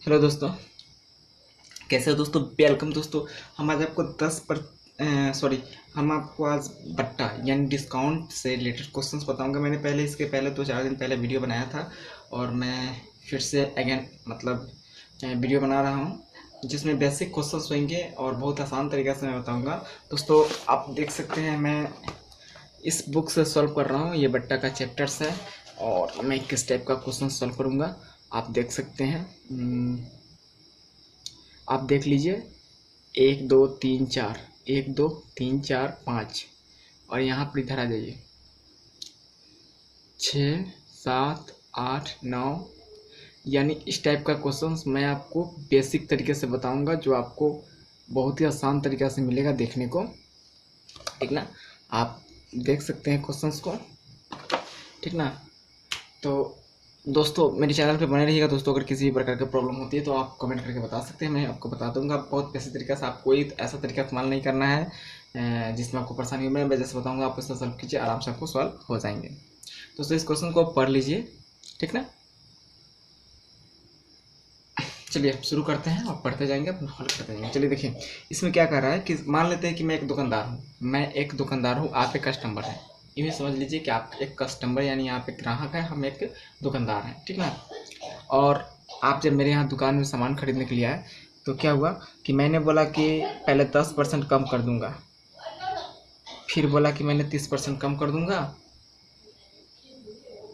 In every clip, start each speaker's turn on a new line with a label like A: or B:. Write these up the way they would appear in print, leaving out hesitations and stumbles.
A: Hello दोस्तों, कैसे हो दोस्तों। वेलकम दोस्तों। हम आज आपको हम आपको आज बट्टा यानी डिस्काउंट से रिलेटेड क्वेश्चंस बताऊंगा। मैंने पहले इसके पहले 2-4 दिन पहले वीडियो बनाया था और मैं फिर से अगेन वीडियो बना रहा हूं, जिसमें बेसिक क्वेश्चंस होंगे और बहुत आसान तरीके से मैं बताऊंगा। दोस्तों आप देख सकते हैं मैं इस बुक से सॉल्व कर रहा हूँ। ये बट्टा का चैप्टर्स है और मैं किस टाइप का क्वेश्चन सॉल्व करूँगा आप देख सकते हैं। आप देख लीजिए 1 2 3 4, 1 2 3 4 5 और यहाँ पर इधर आ जाइए 6 7 8 9। यानी इस टाइप का क्वेश्चंस मैं आपको बेसिक तरीके से बताऊंगा, जो आपको बहुत ही आसान तरीके से मिलेगा देखने को, ठीक ना। आप देख सकते हैं क्वेश्चंस को, ठीक ना। तो दोस्तों मेरे चैनल पे बने रहिएगा दोस्तों। अगर किसी भी प्रकार की प्रॉब्लम होती है तो आप कमेंट करके बता सकते हैं, मैं आपको बता दूंगा बहुत बेसिक तरीके से। आपको कोई ऐसा तरीका इस्तेमाल नहीं करना है जिसमें आपको परेशानी हो। मैं जैसे बताऊंगा आप उससे सॉल्व कीजिए, आराम से आपको सॉल्व हो जाएंगे। दोस्तों इस क्वेश्चन को पढ़ लीजिए, ठीक ना। चलिए अब शुरू करते हैं और पढ़ते जाएंगे, अपन हल करते जाएंगे। चलिए देखिए इसमें क्या कर रहा है कि मान लेते हैं कि मैं एक दुकानदार हूँ, आप एक कस्टमर हैं। यूँ समझ लीजिए कि आप एक कस्टमर यानी यहाँ पे ग्राहक है, हम एक दुकानदार हैं, ठीक ना। और आप जब मेरे यहाँ दुकान में सामान खरीदने के लिए आए तो क्या हुआ कि मैंने बोला कि पहले 10% कम कर दूंगा, फिर बोला कि मैंने 30% कम कर दूंगा।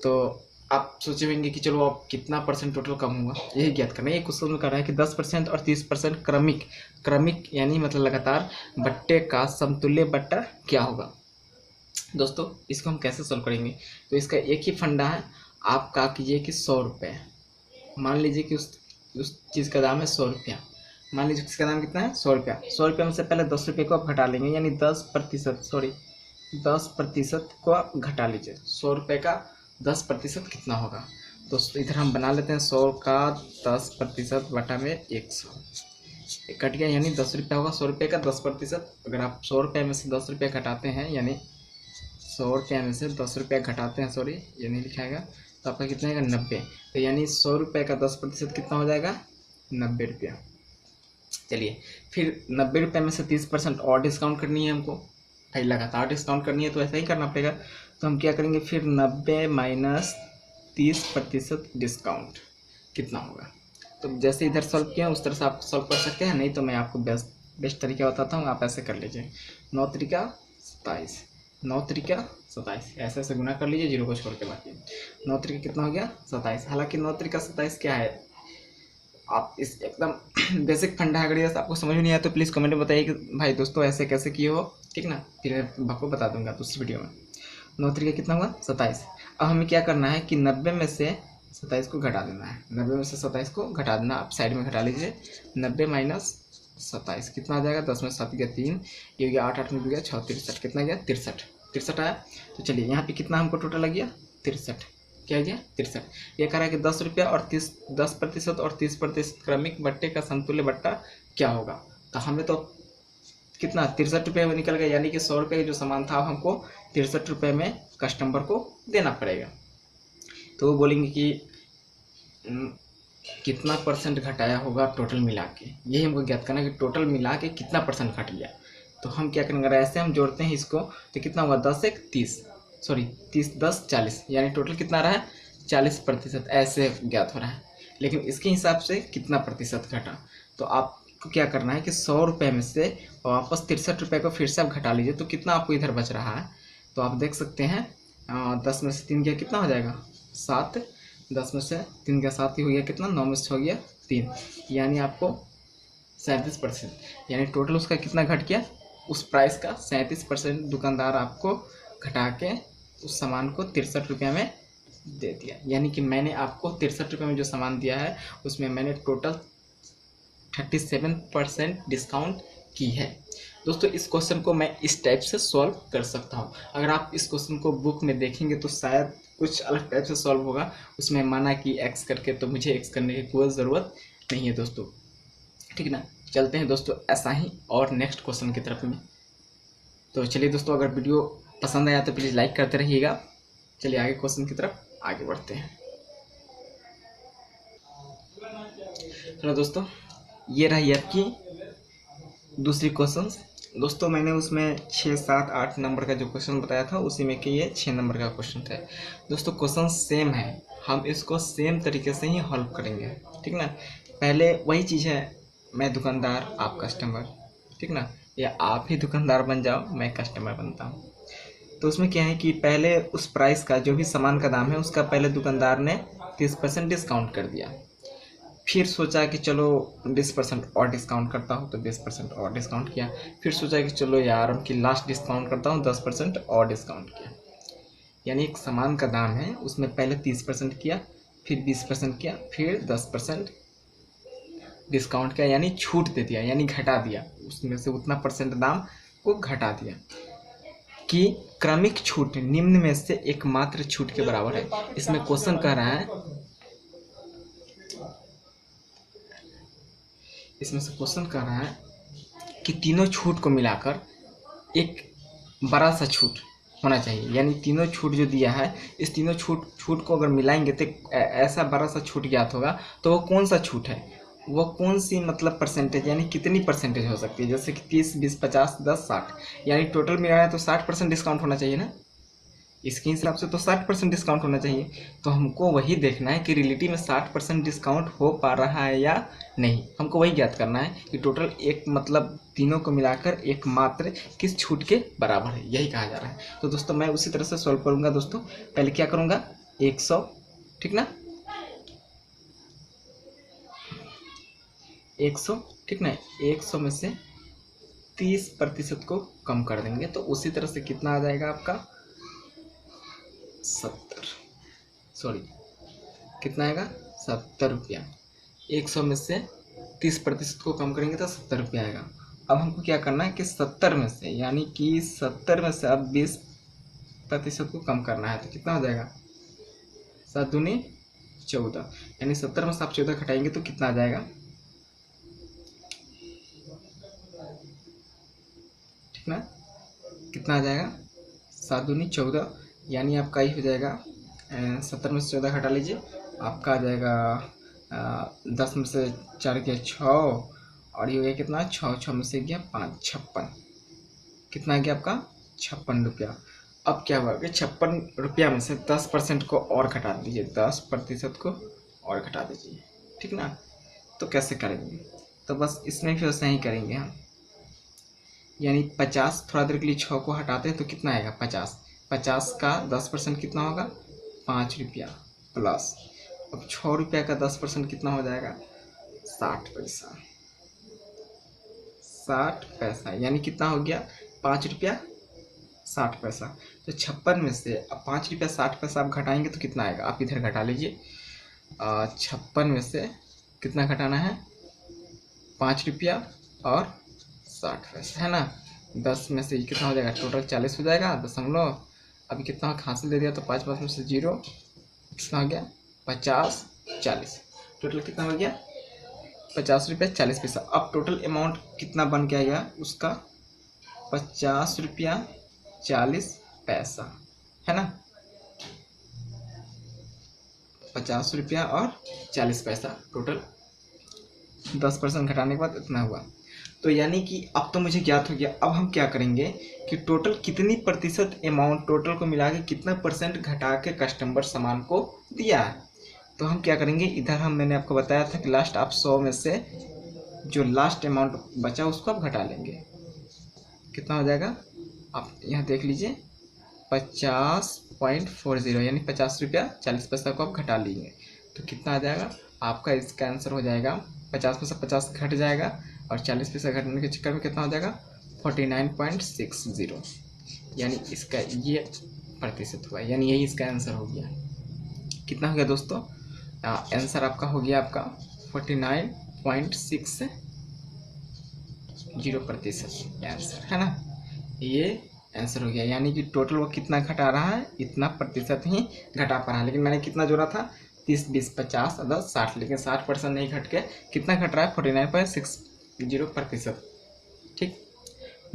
A: तो आप सोचे होंगे कि चलो अब कितना परसेंट टोटल कम हुआ, यही ज्ञात करना है। ये क्वेश्चन में कर रहा है कि 10% और 30% क्रमिक क्रमिक यानी मतलब लगातार बट्टे का समतुल्य बट्टा क्या होगा। दोस्तों इसको हम कैसे सॉल्व करेंगे, तो इसका एक ही फंडा है। आप क्या कीजिए कि 100 रुपये मान लीजिए कि उस चीज़ का दाम है 100 रुपया। मान लीजिए इसका दाम कितना है 100 रुपया। 100 रुपये में से पहले 10 रुपये को आप घटा लेंगे, यानी 10% को आप घटा लीजिए। 100 रुपये का 10% कितना होगा। तो इधर हम बना लेते हैं 100 का 10% बटा में 100 कट गया, यानी 10 रुपया होगा। 100 रुपये का 10%, अगर आप 100 रुपये में से 10 रुपये घटाते हैं, यानी 100 रुपये में से 10 रुपये घटाते हैं, सॉरी ये नहीं लिखाएगा, तो आपका कितना आएगा 90। तो यानी 100 रुपये का 10% कितना हो जाएगा 90 रुपया। चलिए फिर 90 रुपये में से 30% और डिस्काउंट करनी है हमको, भाई लगातार डिस्काउंट करनी है तो ऐसा ही करना पड़ेगा। तो हम क्या करेंगे फिर 90 माइनस 30% डिस्काउंट कितना होगा। तो जैसे इधर सॉल्व किया उस तरह से आप सॉल्व कर सकते हैं, नहीं तो मैं आपको बेस्ट तरीका बताता हूँ, आप ऐसे कर लीजिए 9 त्रिका 27, 9 त्रिका 27 ऐसे ऐसे गुना कर लीजिए, जीरो को छोड़ के बाकी 9 त्रिका कितना हो गया 27। हालांकि 9 त्रिका 27 क्या है, आप इस एकदम बेसिक फंडा है। अगर ये आपको समझ में नहीं आया तो प्लीज़ कमेंट में बताइए कि भाई दोस्तों ऐसे कैसे किए हो, ठीक ना। फिर मैं आपको बता दूंगा दूसरी वीडियो में। 9 त्रिका कितना हुआ 27। अब हमें क्या करना है कि 90 में से 27 को घटा देना है। 90 में से 27 को घटा देना, आप साइड में घटा लीजिए। 90 माइनस 27 कितना आ जाएगा, 10 में 7 गया 3, ये हो गया 8, 8 में गया 6, 63 कितना गया 63 आया। तो चलिए यहाँ पे कितना हमको टोटल लग गया 63, क्या गया 63। ये कह रहा है कि 10 रुपया और 10% और 30% क्रमिक बट्टे का समतुल्य बट्टा क्या होगा। तो हमें तो कितना 63 रुपये में निकल गया, यानी कि 100 रुपये का जो सामान था हमको 63 रुपये में कस्टमर को देना पड़ेगा। तो वो बोलेंगे कि कितना परसेंट घटाया होगा टोटल मिला के, यही हमको ज्ञात करना है कि टोटल मिला के कितना परसेंट घट गया। तो हम क्या करेंगे, अगर ऐसे हम जोड़ते हैं इसको तो कितना हुआ 10 1 30, सॉरी 30 10 40, यानी टोटल कितना रहा है 40% ऐसे ज्ञात हो रहा है। लेकिन इसके हिसाब से कितना प्रतिशत घटा, तो आपको क्या करना है कि 100 रुपये में से वापस 63 रुपये को फिर से आप घटा लीजिए, तो कितना आपको इधर बच रहा है। तो आप देख सकते हैं 10 में से 3 गया कितना हो जाएगा 7, 10 में से 3 गया 7 ही हो गया कितना, 9 में से हो गया 3, यानी आपको 37%, यानी टोटल उसका कितना घट गया, उस प्राइस का 37% दुकानदार आपको घटा के उस सामान को 63 रुपये में दे दिया। यानी कि मैंने आपको 63 रुपये में जो सामान दिया है उसमें मैंने टोटल 37% डिस्काउंट की है। दोस्तों इस क्वेश्चन को मैं इस टाइप से सॉल्व कर सकता हूँ। अगर आप इस क्वेश्चन को बुक में देखेंगे तो शायद कुछ अलग टाइप से सॉल्व होगा, उसमें माना कि एक्स करके, तो मुझे एक्स करने की कोई ज़रूरत नहीं है दोस्तों, ठीक ना। चलते हैं दोस्तों ऐसा ही और नेक्स्ट क्वेश्चन की तरफ में। तो चलिए दोस्तों अगर वीडियो पसंद आया तो प्लीज़ लाइक करते रहिएगा। चलिए आगे क्वेश्चन की तरफ आगे बढ़ते हैं। हेलो दोस्तों, ये रही आपकी दूसरी क्वेश्चन। दोस्तों मैंने उसमें 6, 7, 8 नंबर का जो क्वेश्चन बताया था उसी में कि ये 6 नंबर का क्वेश्चन था। दोस्तों क्वेश्चन सेम है, हम इसको सेम तरीके से ही हल करेंगे, ठीक ना। पहले वही चीज़ है, मैं दुकानदार आप कस्टमर, ठीक ना, या आप ही दुकानदार बन जाओ मैं कस्टमर बनता हूँ। तो उसमें क्या है कि पहले उस प्राइस का जो भी सामान का दाम है उसका पहले दुकानदार ने 30% डिस्काउंट कर दिया। फिर सोचा कि चलो 20% और डिस्काउंट करता हूँ, तो 20% और डिस्काउंट किया। फिर सोचा कि चलो यार उनकी लास्ट डिस्काउंट करता हूँ, 10% और डिस्काउंट किया। यानी एक सामान का दाम है उसमें पहले 30% किया, फिर 20% किया, फिर 10% डिस्काउंट किया, यानी छूट दे दिया, यानी घटा दिया, उसमें से उतना परसेंट दाम को घटा दिया कि क्रमिक छूट निम्न में से एकमात्र छूट के बराबर है। इसमें क्वेश्चन कह रहा है, इसमें से क्वेश्चन कर रहा है कि तीनों छूट को मिलाकर एक बड़ा सा छूट होना चाहिए। यानी तीनों छूट जो दिया है, इस तीनों छूट को अगर मिलाएंगे तो ऐसा बड़ा सा छूट ज्ञात होगा। तो वो कौन सा छूट है, वो कौन सी मतलब परसेंटेज, यानी कितनी परसेंटेज हो सकती है। जैसे कि 30, 20, 50, 10, 60, यानी टोटल मिलाना है तो 60% डिस्काउंट होना चाहिए ना। इसके हिसाब से तो 60% डिस्काउंट होना चाहिए। तो हमको वही देखना है कि रियलिटी में 60% डिस्काउंट हो पा रहा है या नहीं। हमको वही ज्ञात करना है कि टोटल एक मतलब तीनों को मिलाकर एकमात्र किस छूट के बराबर है, यही कहा जा रहा है। तो दोस्तों मैं उसी तरह से सॉल्व करूंगा। दोस्तों पहले क्या करूंगा, 100, ठीक ना, 100, ठीक ना, 100 में से 30% को कम कर देंगे तो उसी तरह से कितना आ जाएगा आपका 70, सॉरी कितना आएगा 70 रुपया। 100 में से 30% को कम करेंगे तो 70 रुपया आएगा। अब हमको क्या करना है कि 70 में से, यानी कि 70 में से अब 20% को कम करना है। तो कितना हो जाएगा 7 दूनी 14, यानी 70 में से आप 14 घटाएंगे तो कितना आ जाएगा, ठीक ना, कितना आ जाएगा 7 दूनी 14, यानी आपका ही हो जाएगा 70 में से 14 घटा लीजिए, आपका आ जाएगा 10 में से 4 गया 6, और ये हो गया कितना 6, 6 में से गया 5, 56, कितना आ गया आपका 56 रुपया। अब क्या हुआ कि 56 रुपया में से 10% को और घटा दीजिए, 10% को और घटा दीजिए, ठीक ना। तो कैसे करेंगे, तो बस इसमें भी वैसे ही करेंगे हम। यानी 50, थोड़ा देर के लिए 6 को हटाते हैं तो कितना आएगा 50, 50 का 10% कितना होगा 5 रुपया प्लस, अब 6 रुपया का 10% कितना हो जाएगा 60 पैसा, 60 पैसा, यानी कितना हो गया 5 रुपया 60 पैसा। तो 56 में से अब 5 रुपया 60 पैसा आप घटाएंगे तो कितना आएगा, आप इधर घटा लीजिए। 56 में से कितना घटाना है 5 रुपया और 60 पैसा, है ना। 10 में से कितना हो जाएगा टोटल 40 हो जाएगा, दशमलव अभी कितना हासिल दे दिया तो 5 5 में से 0, कितना हो गया 50, 40, टोटल कितना हो गया 50 रुपया 40 पैसा। अब टोटल अमाउंट कितना बन के आएगा उसका 50 रुपया 40 पैसा, है ना, 50 रुपया और 40 पैसा टोटल, 10% घटाने के बाद इतना हुआ। तो यानी कि अब तो मुझे ज्ञात हो गया। अब हम क्या करेंगे कि टोटल कितनी प्रतिशत अमाउंट टोटल को मिला के कितना परसेंट घटा के कस्टमर सामान को दिया है। तो हम क्या करेंगे, इधर मैंने आपको बताया था कि लास्ट आप 100 में से जो लास्ट अमाउंट बचा उसको आप घटा लेंगे, कितना हो जाएगा आप यहाँ देख लीजिए 50.40, यानी 50 रुपया 40 पैसा को आप घटा लेंगे तो कितना आ जाएगा आपका, इसका आंसर हो जाएगा 50 में से 50 घट जाएगा और 40 पैसा घटने के चक्कर में कितना हो जाएगा 49.60, यानी इसका ये प्रतिशत हुआ, यानी यही इसका आंसर हो गया। कितना हो गया दोस्तों, आंसर आपका हो गया आपका 49.60% आंसर, है ना, ये आंसर हो गया। यानी कि टोटल वो कितना घटा रहा है, इतना प्रतिशत ही घटा पा रहा है। लेकिन मैंने कितना जोड़ा था 30, 20, 50, 10, 60, लेकिन 60% नहीं घट के कितना घट रहा है 49.60%, ठीक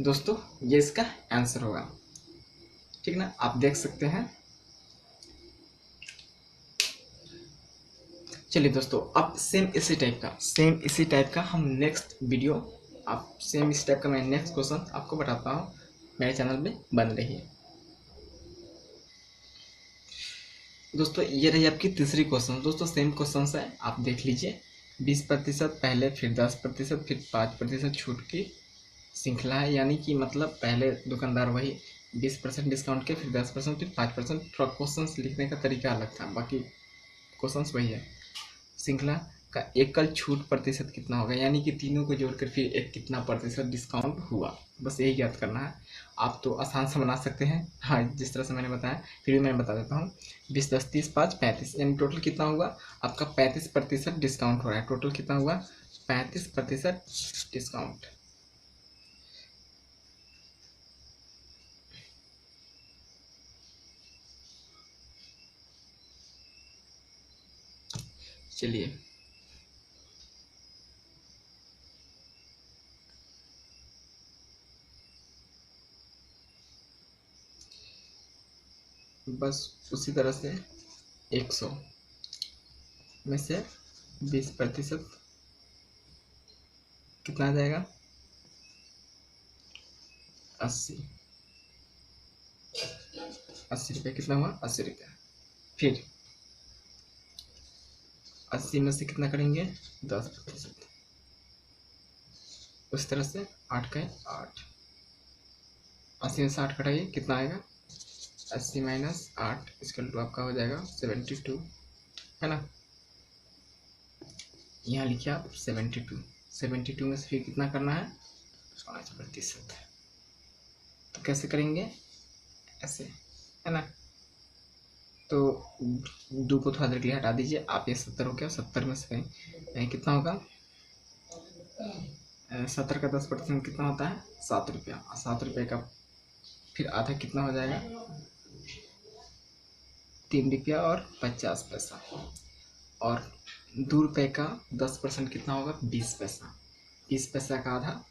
A: दोस्तों, ये इसका आंसर होगा, ठीक ना। आप देख सकते हैं चलिए दोस्तों, अब सेम इसी टाइप का हम नेक्स्ट वीडियो, आप सेम इसी टाइप का मैं नेक्स्ट क्वेश्चन आपको बताता हूँ। मेरे चैनल में बन रही है दोस्तों। ये रही आपकी तीसरी क्वेश्चन दोस्तों, सेम क्वेश्चन है, आप देख लीजिए। 20% पहले, फिर 10%, फिर 5% छूट की श्रृंखला है। यानी कि मतलब पहले दुकानदार वही 20% डिस्काउंट के, फिर 10%, फिर 5%। थोड़ा क्वेश्चन लिखने का तरीका अलग था, बाकी क्वेश्चन वही है। श्रृंखला का एकल छूट प्रतिशत कितना होगा, यानी कि तीनों को जोड़कर फिर एक कितना प्रतिशत डिस्काउंट हुआ, बस यही याद करना है। आप तो आसान से बना सकते हैं, हाँ, जिस तरह से मैंने बताया, फिर भी मैं बता देता हूँ। 20, 10, 30, 5, 35, यानी टोटल कितना हुआ आपका 35% डिस्काउंट हो रहा है। टोटल कितना हुआ 35% डिस्काउंट। चलिए, बस उसी तरह से 100 में से 20% कितना आ जाएगा 80। 80 रुपये कितना हुआ 80 रुपये। फिर 80 में से कितना करेंगे 10%। उस तरह से 8 का 8, 80 में से 8 कटाइए कितना आएगा 80 माइनस 8 इसका टू आपका हो जाएगा 72, है ना। यहाँ लिखिए आप 72 में से फिर कितना करना है 5%। तो कैसे करेंगे ऐसे, है ना। तो 2 को थोड़ा देर के लिए हटा दीजिए आप, ये 70 हो गया। 70 में से कितना होगा 70 का 10% कितना होता है 7 रुपया। 7 रुपये का फिर आधा कितना हो जाएगा 3 रुपया और 50 पैसा। और 2 रुपये का 10% कितना होगा 20 पैसा। 20 पैसा का आधा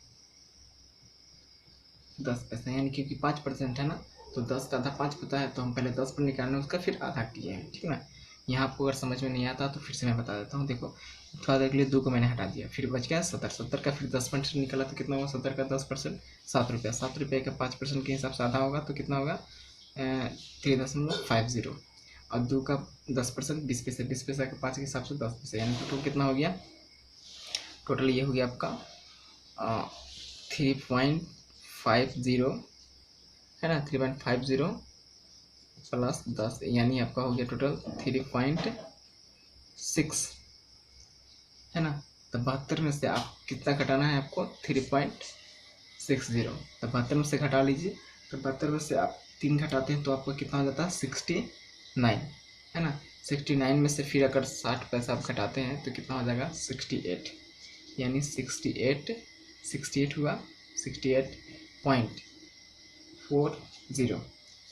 A: 10 पैसा, यानी क्योंकि 5% है ना, तो 10 का आधा 5 होता है, तो हम पहले 10 पर निकालने उसका फिर आधा किए हैं, ठीक है ना। यहाँ आपको अगर समझ में नहीं आता तो फिर से मैं बता देता हूँ। देखो, थोड़ा देर के लिए 2 को मैंने हटा दिया, फिर बच गया 70। 70 का फिर 10% निकला तो कितना हुआ 70 का 10% 7 रुपया। 7 रुपये का 5% के हिसाब से आधा होगा तो कितना होगा 3.50। और 2 का 10% 20 पैसे। 20 पैसा का 5 के हिसाब से 10 पैसे, यानी टोटल कितना हो गया, टोटल ये हो गया आपका 3.50, है ना। 3.50 प्लस 10, यानी आपका हो गया टोटल 3.6, है ना। तो 72 में से आप कितना घटाना है आपको 3.60। तो 72 में से घटा लीजिए। तो 72 में से आप 3 घटाते हैं तो आपको कितना हो जाता है 69, है ना। 69 में से फिर अगर 60 पैसा आप घटाते हैं तो कितना हो जाएगा 68, यानी 68 हुआ 68.40,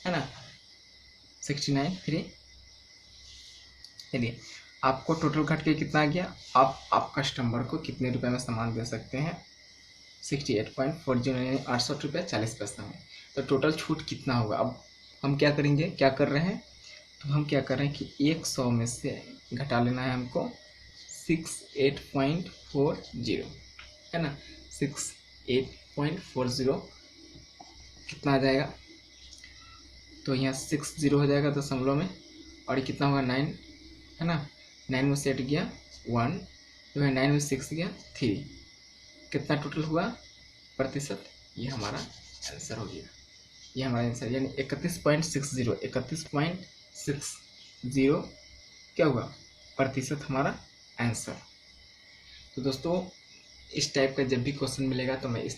A: है ना। 69 फिर चलिए, आपको टोटल घट के कितना आ गया। आप कस्टमर को कितने रुपए में सामान दे सकते हैं 68.40, यानी 68 रुपये 40 पैसा में। तो टोटल छूट कितना होगा। अब हम क्या करेंगे, क्या कर रहे हैं, तो हम क्या कर रहे हैं कि 100 में से घटा लेना है हमको 68.40, है ना। 68.40 कितना आ जाएगा, तो यहाँ 60 हो जाएगा दशमलव में, और ये कितना होगा 9, है ना। 9 में से 8 गया 1, तो 9 में 6 गया 3, कितना टोटल हुआ प्रतिशत, ये हमारा आंसर हो गया। ये हमारा आंसर, यानी 31.60 क्या हुआ प्रतिशत हमारा आंसर। तो दोस्तों, इस टाइप का जब भी क्वेश्चन मिलेगा तो मैं इस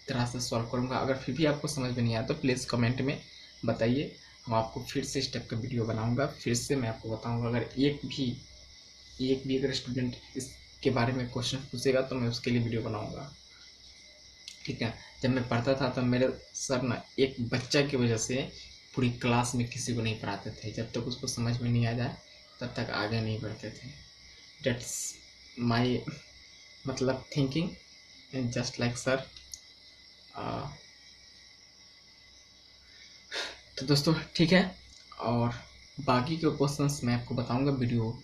A: तरह से सॉल्व करूँगा। अगर फिर भी आपको समझ में नहीं आया तो प्लीज़ कमेंट में बताइए, हम आपको फिर से इस टाइप का वीडियो बनाऊँगा। फिर से मैं आपको बताऊँगा, अगर एक भी अगर स्टूडेंट इसके बारे में क्वेश्चन पूछेगा तो मैं उसके लिए वीडियो बनाऊँगा, ठीक है। जब मैं पढ़ता था तब मेरे सर ना एक बच्चा की वजह से पूरी क्लास में किसी को नहीं पढ़ाते थे। जब तक उसको समझ में नहीं आ जाए तब तक आगे नहीं बढ़ते थे। डेट्स माई मतलब थिंकिंग, जस्ट लाइक सर। तो दोस्तों ठीक है, और बाकी के क्वेश्चंस मैं आपको बताऊंगा वीडियो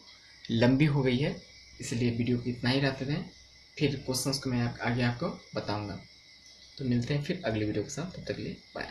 A: लंबी हो गई है, इसलिए वीडियो को इतना ही रहते दें। फिर क्वेश्चंस को मैं आगे आपको बताऊंगा। तो मिलते हैं फिर अगले वीडियो के साथ, तब तक के लिए बाय।